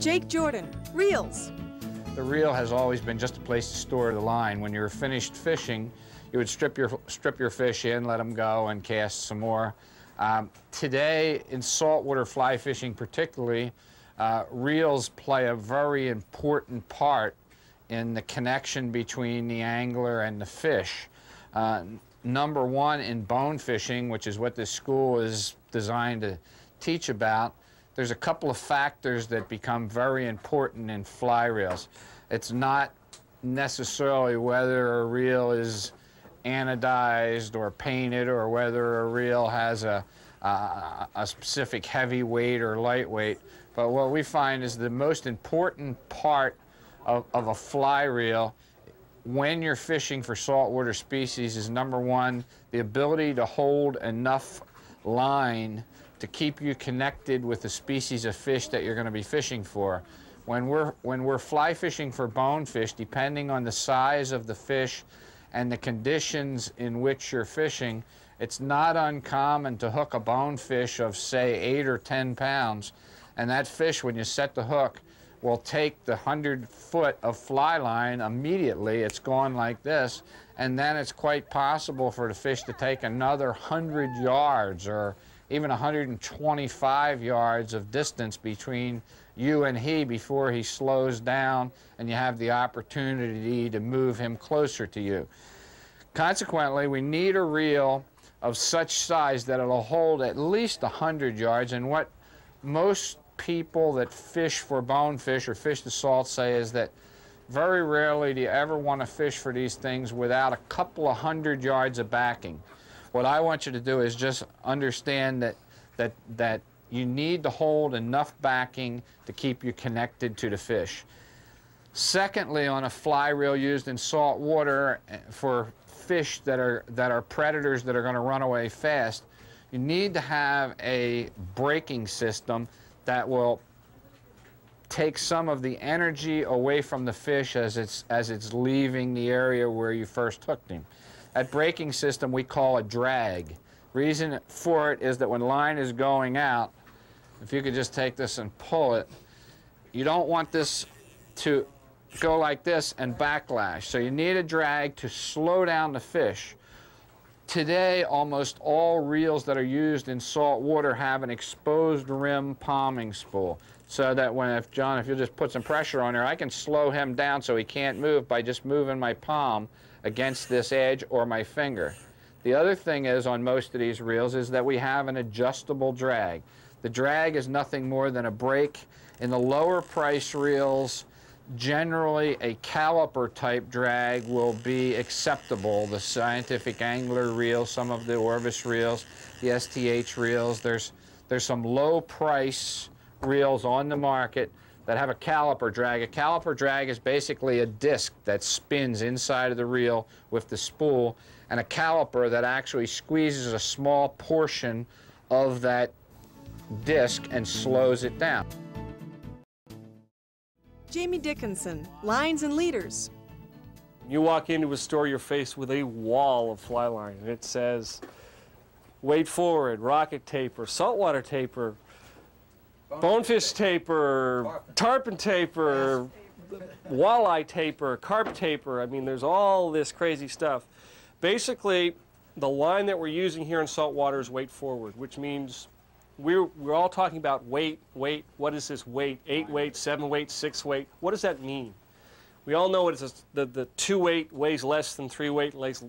Jake Jordan, reels. The reel has always been just a place to store the line. When you're finished fishing, you would strip your fish in, let them go, and cast some more. Today, in saltwater fly fishing particularly, reels play a very important part in the connection between the angler and the fish. Number one, in bone fishing, which is what this school is designed to teach about, there's a couple of factors that become very important in fly reels. It's not necessarily whether a reel is anodized or painted, or whether a reel has a specific heavy weight or lightweight, but what we find is the most important part of a fly reel when you're fishing for saltwater species is, number one, the ability to hold enough line to keep you connected with the species of fish that you're going to be fishing for. When we're fly fishing for bonefish, depending on the size of the fish and the conditions in which you're fishing, it's not uncommon to hook a bonefish of, say, 8 or 10 pounds, and that fish, when you set the hook, will take the 100 foot of fly line immediately. It's gone like this, and then it's quite possible for the fish to take another 100 yards or even 125 yards of distance between you and he before he slows down and you have the opportunity to move him closer to you. Consequently, we need a reel of such size that it'll hold at least 100 yards, and what most people that fish for bonefish or fish the salt say is that very rarely do you ever want to fish for these things without a couple of 100 yards of backing. What I want you to do is just understand that you need to hold enough backing to keep you connected to the fish. Secondly, on a fly reel used in salt water for fish that are predators that are going to run away fast, you need to have a braking system that will take some of the energy away from the fish as it's leaving the area where you first hooked him. That braking system we call a drag. Reason for it is that when line is going out, if you could just take this and pull it, you don't want this to go like this and backlash. So you need a drag to slow down the fish. Today, almost all reels that are used in salt water have an exposed rim palming spool, so that if you'll just put some pressure on there, I can slow him down so he can't move by just moving my palm against this edge or my finger. The other thing is, on most of these reels, is that we have an adjustable drag. The drag is nothing more than a brake. In the lower price reels, generally a caliper type drag will be acceptable. The scientific angler reels, some of the Orvis reels, the STH reels, there's some low price reels on the market that have a caliper drag. A caliper drag is basically a disc that spins inside of the reel with the spool, and a caliper that actually squeezes a small portion of that disc and slows it down. Jamie Dickinson, lines and leaders. You walk into a store, you're faced with a wall of fly line, and it says weight forward, rocket taper, saltwater taper, bonefish taper, tarpon taper, walleye taper, carp taper. I mean, there's all this crazy stuff. Basically, the line that we're using here in saltwater is weight forward, which means we're all talking about weight. What is this weight? 8 weight, 7 weight, 6 weight. What does that mean? We all know it is the 2 weight weighs less than 3 weight, weighs